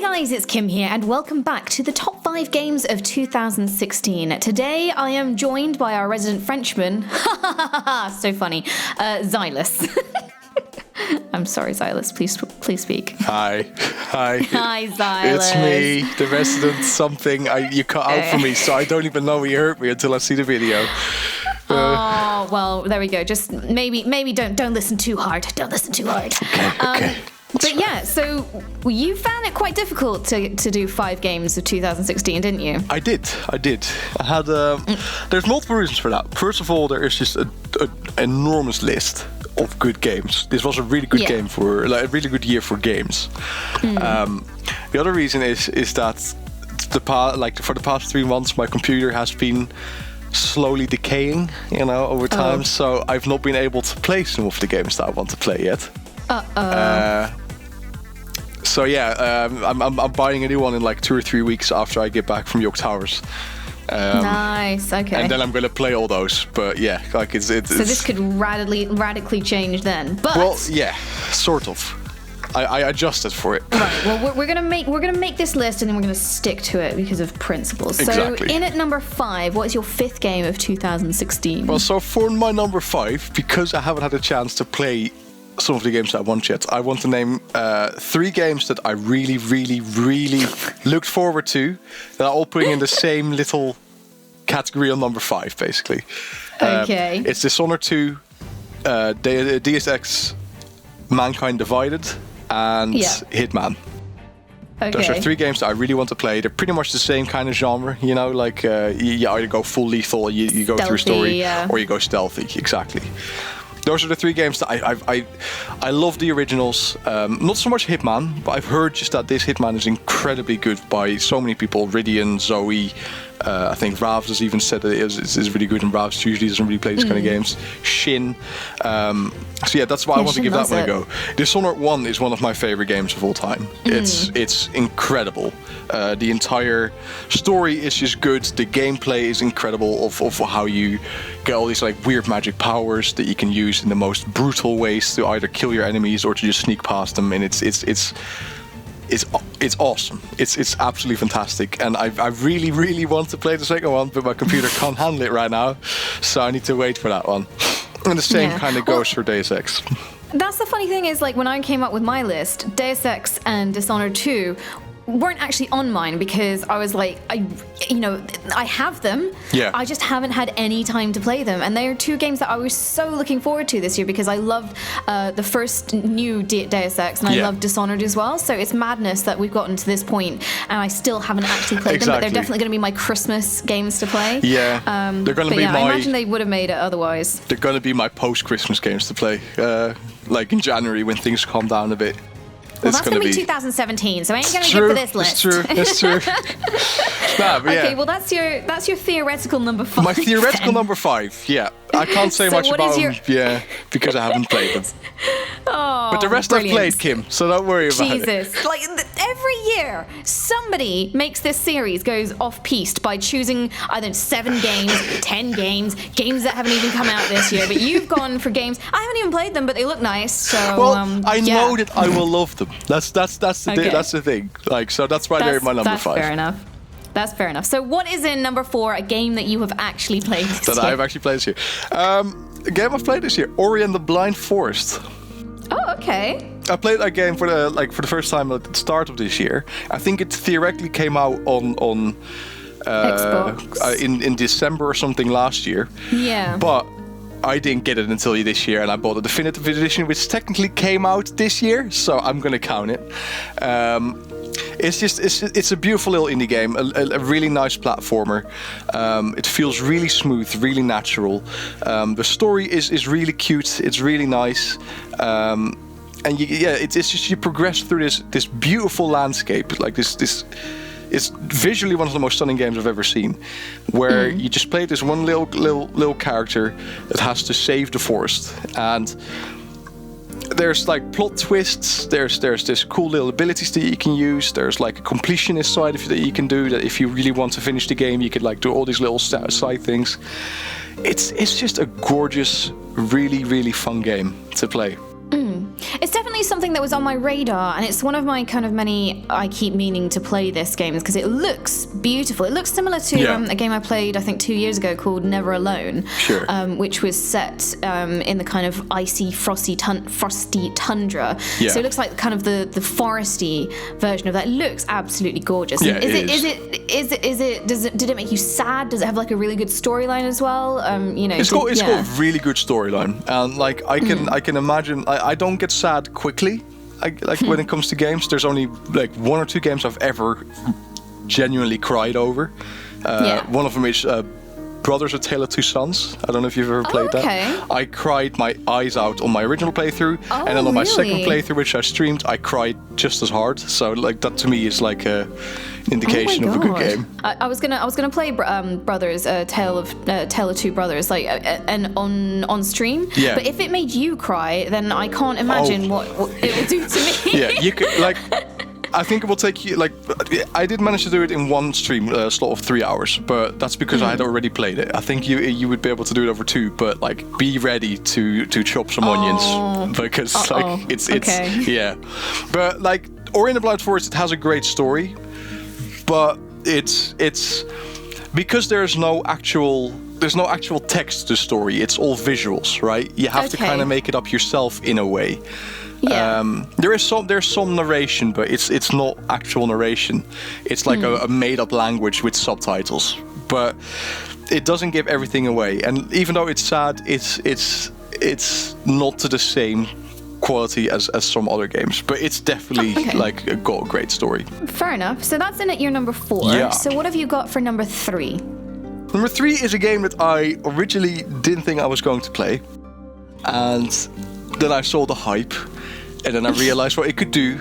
guys, it's Kim here, and welcome back to the top 5 games of 2016. Today, I am joined by our resident Frenchman, so funny, Zylus. I'm sorry, Zylus, please speak. Hi, Zylus. It's me, the resident something. You cut out for me, so I don't even know you hurt me until I see the video. Oh, well, there we go. Just maybe don't listen too hard. Don't listen too hard. Okay. But yeah, so you found it quite difficult to do 5 games of 2016, didn't you? I did. I had. There's multiple reasons for that. First of all, there is just an enormous list of good games. This was a really good game for, a really good year for games. The other reason is that for the past 3 months, my computer has been slowly decaying, over time. So I've not been able to play some of the games that I want to play yet. So yeah, I'm buying a new one in like 2 or 3 weeks after I get back from Yogscast. Nice. Okay. And then I'm gonna play all those. But yeah, like it's. So this could radically change then. But well, yeah, sort of. I adjusted for it. Right. Well, we're gonna make this list and then we're gonna stick to it because of principles. Exactly. So in at number 5, what's your 5th game of 2016? Well, so for my number 5, because I haven't had a chance to play some of the games I want yet, I want to name 3 games that I really, really, really looked forward to, that are all putting in the same little category on number 5, basically. Okay. It's Dishonored 2, Deus Ex Mankind Divided, and Hitman. Okay. Those are 3 games that I really want to play. They're pretty much the same kind of genre, you either go full lethal, you go through story, or you go stealthy, exactly. Those are the 3 games that I love the originals. Not so much Hitman, but I've heard just that this Hitman is incredibly good by so many people. Ridian, Zoe, I think Ravs has even said that it is really good, and Ravs usually doesn't really play these kind of games. Shin. So yeah, that's why I want to give that one a go. Dishonored 1 is one of my favorite games of all time. It's incredible. The entire story is just good. The gameplay is incredible of how you get all these like weird magic powers that you can use in the most brutal ways to either kill your enemies or to just sneak past them, and it's awesome. It's absolutely fantastic, and I really, really want to play the second one, but my computer can't handle it right now, so I need to wait for that one. And the same kind of goes for Deus Ex. That's the funny thing is, like, when I came up with my list, Deus Ex and Dishonored 2 weren't actually on mine because I was like, I have them. Yeah. I just haven't had any time to play them. And they are 2 games that I was so looking forward to this year because I loved the first new Deus Ex and I loved Dishonored as well. So it's madness that we've gotten to this point and I still haven't actually played them, but they're definitely going to be my Christmas games to play. Yeah. They're going to be I imagine they would have made it otherwise. They're going to be my post-Christmas games to play, like in January when things calm down a bit. Well, that's going to be 2017, so I ain't going to get to this list. It's true. Okay, well, that's your theoretical number 5. My theoretical number 5, yeah. I can't say much about them, because I haven't played them. Oh, but the rest I've played, Kim, so don't worry about it. Jesus. Like, every year, somebody makes this series goes off-piste by choosing either 7 games, 10 games that haven't even come out this year. But you've gone for games. I haven't even played them, but they look nice. So, I know that I will love them. That's the thing. Like, so that's why they're my number 5. Fair enough. That's fair enough. So what is in number 4, a game that you have actually played this year? That I've actually played this year. A game I've played this year, Ori and the Blind Forest. Oh, okay. I played that game for the first time at the start of this year. I think it theoretically came out on Xbox in December or something last year. Yeah. But I didn't get it until this year, and I bought the definitive edition, which technically came out this year, so I'm gonna count it. It's a beautiful little indie game, a really nice platformer. It feels really smooth, really natural. The story is really cute. It's really nice. And it's just you progress through this beautiful landscape, like this. It's visually one of the most stunning games I've ever seen, where you just play this one little character that has to save the forest, and there's like plot twists. There's this cool little abilities that you can use. There's like a completionist side of it that you can do. That if you really want to finish the game, you could like do all these little side things. It's just a gorgeous, really fun game to play. It's definitely something something that was on my radar, and it's one of my kind of many I keep meaning to play this game because it looks beautiful. It looks similar to a game I played I think 2 years ago called Never Alone, which was set in the kind of icy, frosty tundra. Yeah. So it looks like kind of the foresty version of that. It looks absolutely gorgeous. Yeah, did it make you sad? Does it have like a really good storyline as well? It's got a really good storyline, and like I can imagine. I don't get sad quickly. When it comes to games, there's only like 1 or 2 games I've ever genuinely cried over. One of them is Brothers: A Tale of Two Sons. I don't know if you've ever played that. I cried my eyes out on my original playthrough, and then on my second playthrough, which I streamed, I cried just as hard. So like that to me is like a indication of a good game. I was gonna play Brothers: Tale of Two Brothers, like and on stream. Yeah. But if it made you cry, then I can't imagine what it would do to me. Yeah, you could like. I think it will take you, like, I did manage to do it in one stream slot of 3 hours, but that's because I had already played it. I think you would be able to do it over 2, but like be ready to chop some onions because like it's yeah. But like Ori and the Blind Forest, it has a great story, but it's because there's no actual text to the story. It's all visuals, right? You have to kind of make it up yourself in a way. Yeah. There's some narration, but it's not actual narration. It's like a made up language with subtitles, but it doesn't give everything away. And even though it's sad, it's not to the same quality as some other games, but it's definitely got a great story. Fair enough. So that's in at your number 4. Yeah. So what have you got for number 3? Number 3 is a game that I originally didn't think I was going to play, and then I saw the hype. And then I realized what it could do,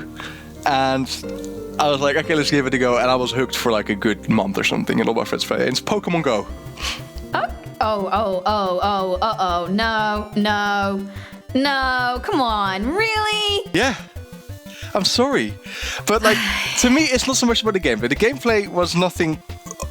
and I was like, okay, let's give it a go. And I was hooked for like a good month or something, and all my friends played it. It's Pokémon Go. No, come on, really? Yeah. I'm sorry. But like, to me, it's not so much about the game, but the gameplay was nothing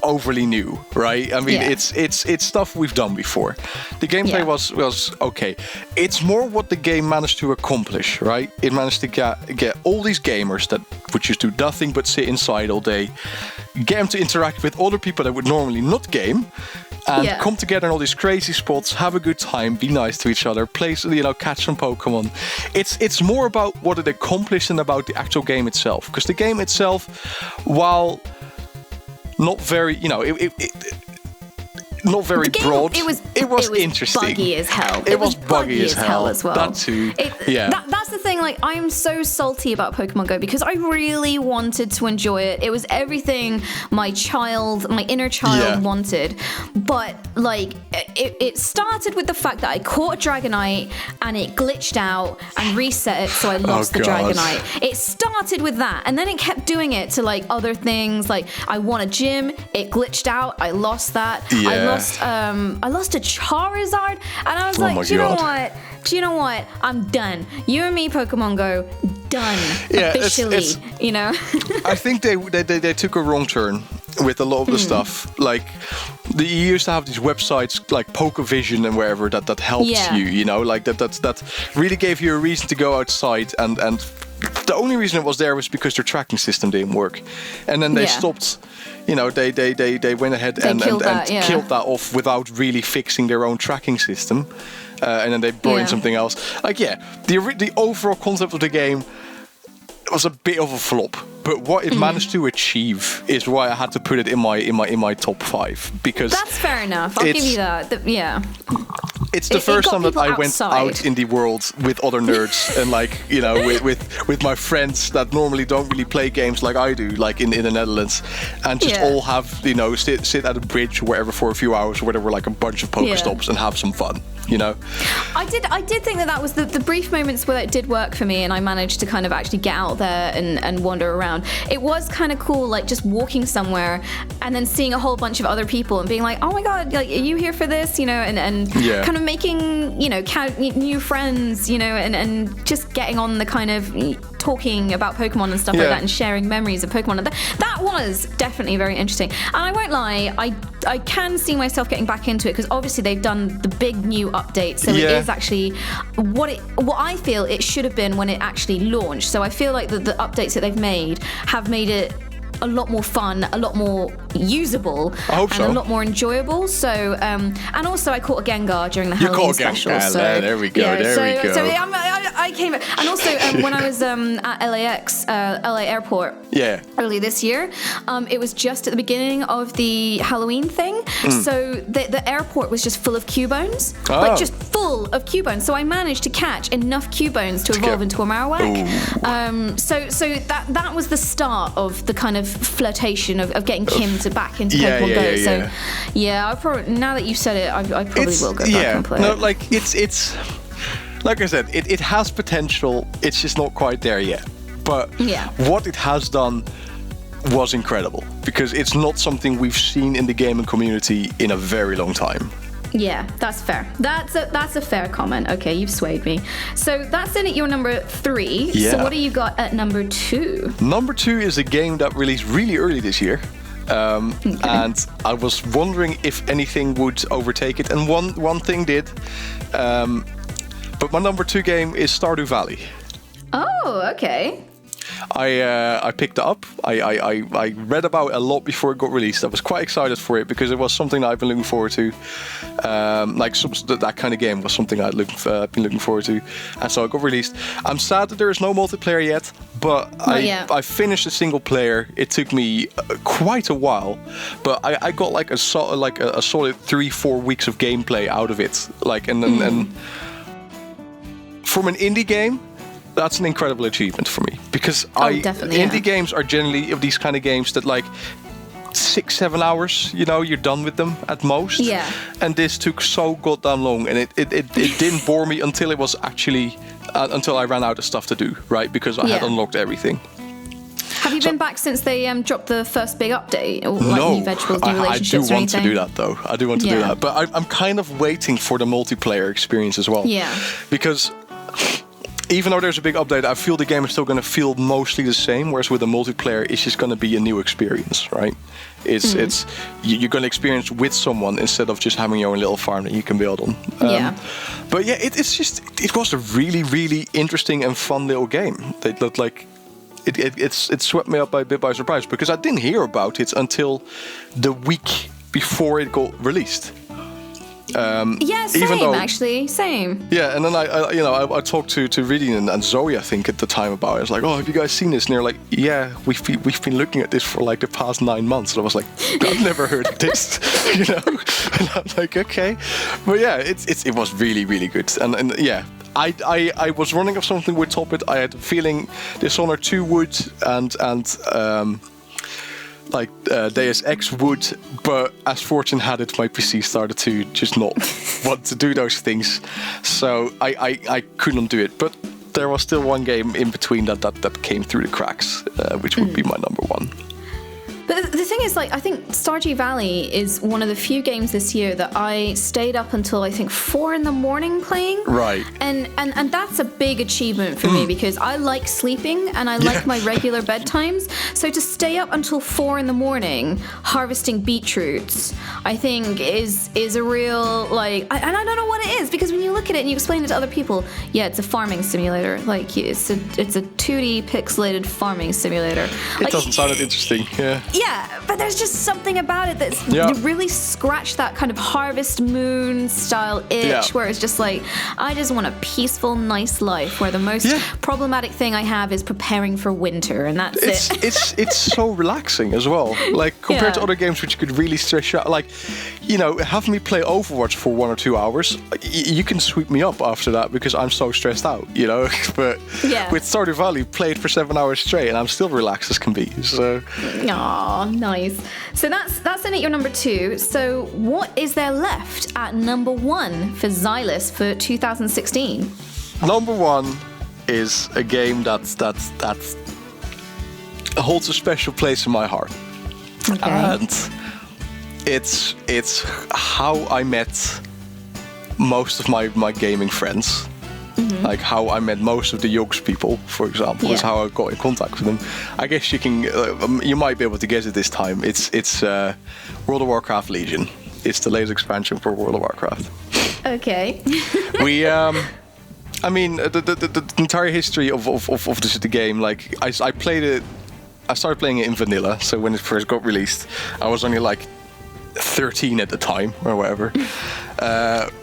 overly new, right? I mean, it's stuff we've done before. The gameplay was okay. It's more what the game managed to accomplish, right? It managed to get all these gamers that would just do nothing but sit inside all day, get them to interact with other people that would normally not game, and come together in all these crazy spots, have a good time, be nice to each other, play, catch some Pokemon. It's more about what it accomplished than about the actual game itself. Because the game itself, while not very, not very broad. It was interesting. Buggy as hell. It was buggy as hell as well. That too. That's the thing. Like, I'm so salty about Pokemon Go because I really wanted to enjoy it. It was everything my inner child wanted. But like, it started with the fact that I caught a Dragonite and it glitched out and reset it, so I lost the Dragonite. It started with that, and then it kept doing it to like other things. Like, I won a gym, it glitched out, I lost that. I lost a Charizard, and I was like, do you know what? I'm done. You and me, Pokemon Go, done. Officially, I think they took a wrong turn with a lot of the stuff. Like, you used to have these websites like PokeVision and wherever that helped you, like that really gave you a reason to go outside, and the only reason it was there was because their tracking system didn't work, and then they stopped. They went ahead and killed that off without really fixing their own tracking system, and then they brought in something else. Like, the overall concept of the game was a bit of a flop, but what it managed to achieve is why I had to put it in my top 5, because that's fair enough. I'll give you that. It's the first time that I went out in the world with other nerds and with my friends that normally don't really play games like I do, like in the Netherlands, and just all have sit at a bridge or wherever for a few hours or whatever, like a bunch of Pokestops and have some fun. I did think that was the brief moments where it did work for me, and I managed to kind of actually get out there and wander around. It was kind of cool, like just walking somewhere and then seeing a whole bunch of other people and being like, oh my god, like, are you here for this? You know, and kind of making, you know, new friends, you know, and just getting on the kind of talking about Pokemon and stuff like that and sharing memories of Pokemon. And that was definitely very interesting. And I won't lie, I can see myself getting back into it because obviously they've done the big new update, so it is actually what I feel it should have been when it actually launched. So I feel like the updates that they've made have made it a lot more fun, a lot more usable, and a lot more enjoyable. So, and also I caught a Gengar during the Halloween special. So there we go. So I came, and also when I was at LA Airport early this year, it was just at the beginning of the Halloween thing. So the airport was just full of Cubones, like just full of Cubones. So I managed to catch enough Cubones to evolve into a Marowak. So that was the start of the kind of flirtation of getting Kim back into Pokemon Go. So I probably, now that you've said it, I probably will go back and play it. No, like it's like I said, it has potential. It's just not quite there yet. But what it has done was incredible because it's not something we've seen in the gaming community in a very long time. Yeah, that's fair. That's a fair comment. Okay, you've swayed me. So that's in at your number 3. Yeah. So what do you got at number 2? Number 2 is a game that released really early this year. And I was wondering if anything would overtake it, and one thing did. But my number 2 game is Stardew Valley. Oh, okay. I picked it up. I read about it a lot before it got released. I was quite excited for it because it was something that I've been looking forward to. That kind of game was something I'd been looking forward to, and so it got released. I'm sad that there is no multiplayer yet, but I finished the single player. It took me quite a while, but I got like a solid 3-4 weeks of gameplay out of it. And from an indie game, that's an incredible achievement for me because indie games are generally of these kind of games that like 6-7 hours, you know, you're done with them at most. Yeah. And this took so goddamn long, and it didn't bore me until it was actually until I ran out of stuff to do, right? Because I had unlocked everything. Have you been back since they dropped the first big update? Or like new vegetables, new relationships, I do want to do that though. I do want to do that, but I'm kind of waiting for the multiplayer experience as well. Yeah. Because even though there's a big update, I feel the game is still going to feel mostly the same. Whereas with the multiplayer, it's just going to be a new experience, right? It's you're going to experience with someone instead of just having your own little farm that you can build on. But yeah, it was a really, really interesting and fun little game. That looked like it swept me up a bit by surprise because I didn't hear about it until the week before it got released. Same. Yeah, and then I talked to Ridian and Zoe, I think, at the time about it. I was like, oh, have you guys seen this? And they're like, yeah, we've been looking at this for like the past 9 months. And I was like, I've never heard of this, you know? And I'm like, okay. But yeah, it was really, really good. And yeah, I was running off something would top it. I had a feeling Dishonored 2 would and Deus Ex would, but as fortune had it, my PC started to just not want to do those things, so I couldn't do it. But there was still one game in between that came through the cracks, which would be my number 1. But the thing is, like, I think Stardew Valley is one of the few games this year that I stayed up until I think 4 a.m. playing. Right. And that's a big achievement for me because I like sleeping and I like my regular bedtimes. So to stay up until 4 a.m. harvesting beetroots, I think is a real, like, and I don't know what it is, because when you look at it and you explain it to other people, yeah, it's a farming simulator. Like, it's a 2D pixelated farming simulator. It doesn't sound interesting. Yeah, but there's just something about it that's really scratched that kind of Harvest Moon style itch where it's just like, I just want a peaceful, nice life where the most problematic thing I have is preparing for winter, and that's it. It's so relaxing as well. Like, compared to other games which could really stress you out. Like, you know, have me play Overwatch for 1 or 2 hours. You can sweep me up after that because I'm so stressed out, you know. But with Stardew Valley, play it for 7 hours straight and I'm still relaxed as can be. So. Aw, nice. So that's in at your number 2. So what is there left at number 1 for Zylus for 2016? Number 1 is a game that's holds a special place in my heart. Okay. And it's how I met most of my gaming friends. Mm-hmm. Like how I met most of the Yogs people, for example, is how I got in contact with them. I guess you might be able to guess it this time. It's World of Warcraft Legion. It's the latest expansion for World of Warcraft. Okay. We I mean the entire history of the game. Like I played it. I started playing it in vanilla. So when it first got released, I was only like 13 at the time or whatever.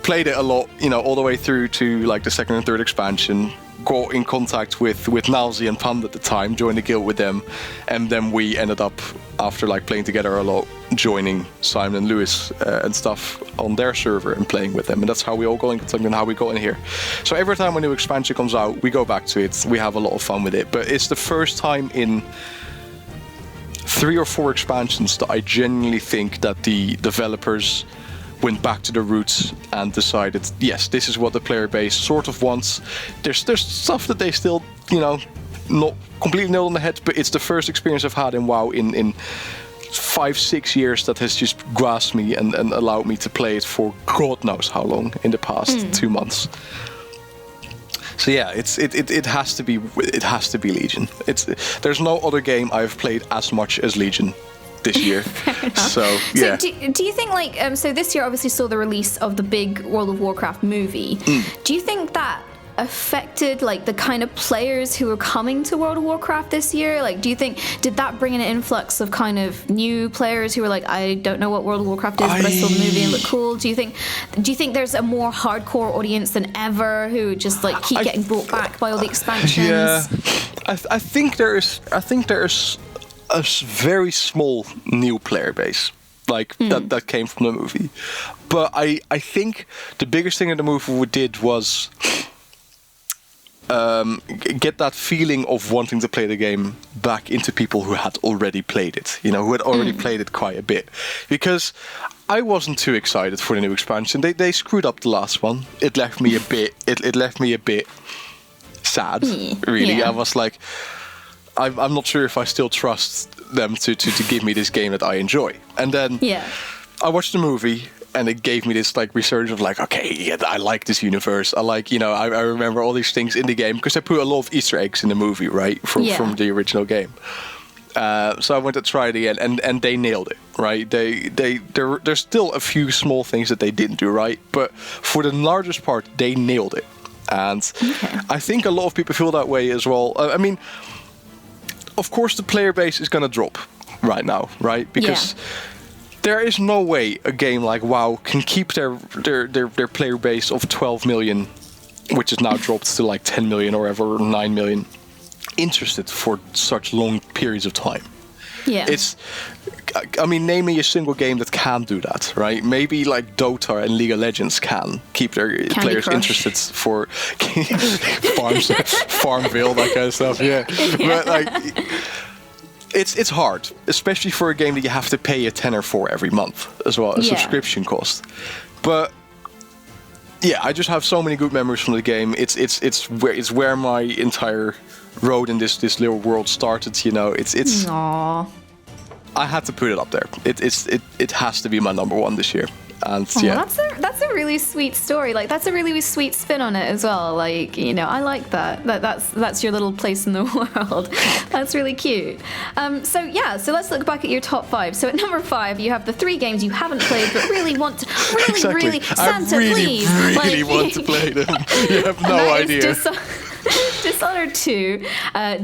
Played it a lot, all the way through to like the second and third expansion. Got in contact with Nalzi and Pand at the time, joined the guild with them, and then we ended up, after like playing together a lot, joining Simon and Lewis and stuff on their server and playing with them, and that's how we all got in contact and how we got in here. So every time a new expansion comes out, we go back to it. We have a lot of fun with it, but it's the first time in 3 or 4 expansions that I genuinely think that the developers went back to the roots and decided, yes, this is what the player base sort of wants. There's stuff that they still, not completely nailed on the head, but it's the first experience I've had in WoW in 5-6 years that has just grasped me and allowed me to play it for God knows how long in the past 2 months. So yeah, it has to be Legion. There's no other game I've played as much as Legion this year. So yeah. So do you think so this year obviously saw the release of the big World of Warcraft movie. Do you think that affected like the kind of players who were coming to World of Warcraft this year? Like, do you think did that bring in an influx of kind of new players who were like, I don't know what World of Warcraft is, but I saw the movie and look cool? Do you think there's a more hardcore audience than ever who just like keep getting brought back by all the expansions? Yeah, I think there is a very small new player base that came from the movie, but I think the biggest thing that the movie did was get that feeling of wanting to play the game back into people who had already played it, who had already played it quite a bit. Because I wasn't too excited for the new expansion. They screwed up the last one. It left me a bit. It left me a bit sad. Really, yeah. I was like, I'm not sure if I still trust them to give me this game that I enjoy. And then I watched the movie. And it gave me this like resurgence of like, okay, yeah, I like this universe. I like, I remember all these things in the game because they put a lot of Easter eggs in the movie, right, from the original game. So I went to try it again, and they nailed it, right? There's still a few small things that they didn't do right, but for the largest part, they nailed it. And I think a lot of people feel that way as well. I mean, of course, the player base is going to drop right now, right? Because there is no way a game like WoW can keep their player base of 12 million, which is now dropped to like 10 million or ever 9 million, interested for such long periods of time. Yeah. I mean, name me a single game that can do that, right? Maybe like Dota and League of Legends can keep their players interested for Farmville, that kind of stuff. Yeah. But like, it's hard, especially for a game that you have to pay a tenner for every month as well, a subscription cost. But yeah, I just have so many good memories from the game. It's where my entire road in this little world started. It's. Aww. I had to put it up there. It has to be my number one this year. And that's a really sweet story. Like, that's a really sweet spin on it as well. Like, I like that. That's your little place in the world. That's really cute. So let's look back at your top 5. So at number 5, you have the 3 games you haven't played but really want to. Really, Santa, please. I really want to play them. You have no idea. Dishonored 2,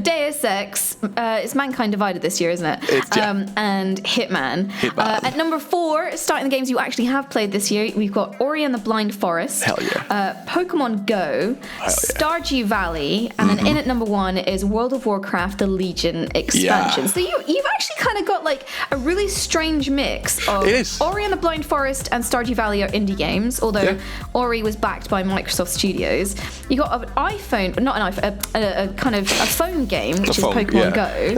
Deus Ex, it's Mankind Divided this year, isn't it? And Hitman. At number 4, starting the games you actually have played this year, we've got Ori and the Blind Forest. Hell yeah. Pokémon Go, Stardew Valley, and then in at number 1 is World of Warcraft, the Legion expansion. So you've actually kind of got like a really strange mix of Ori and the Blind Forest and Stardew Valley are indie games, although Ori was backed by Microsoft Studios. You got an iPhone, not an iPhone, a kind of a phone game, which is Pokémon Go.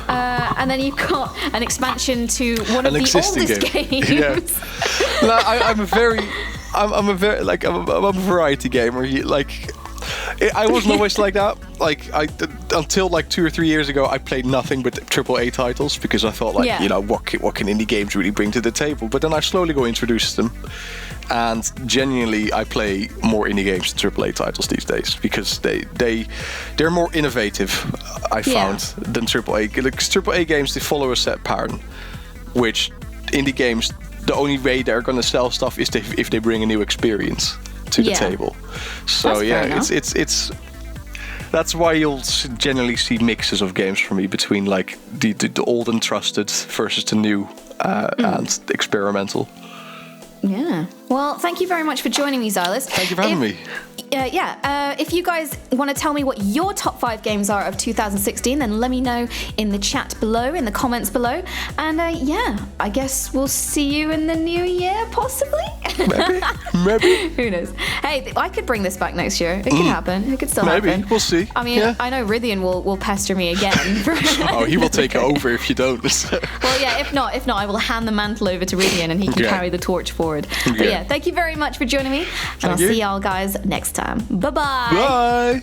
And then you've got an expansion to one of the oldest games. Yeah. No, I'm a variety gamer. I wasn't always like that. Like I until like 2 or 3 years ago, I played nothing but AAA titles because I thought, like, you know, what can indie games really bring to the table? But then I slowly got introduced to them, and genuinely, I play more indie games than AAA titles these days because they're more innovative, I found, than AAA. Like, AAA games, they follow a set pattern, which indie games, the only way they're going to sell stuff is if they bring a new experience to the table. So it's that's why you'll generally see mixes of games for me between like the old and trusted versus the new and experimental. Yeah. Well, thank you very much for joining me, Zylus. Thank you for having me. If you guys want to tell me what your top 5 games are of 2016, then let me know in the chat below, in the comments below. And I guess we'll see you in the new year, possibly. Maybe. Who knows? Hey, I could bring this back next year. It could happen. It could still happen. Maybe. We'll see. I mean, I know Rythian will pester me again. He will take over if you don't. Well, yeah, if not, I will hand the mantle over to Rythian and he can carry the torch forward. But thank you very much for joining me. And I'll see y'all guys next time. Bye-bye. Bye.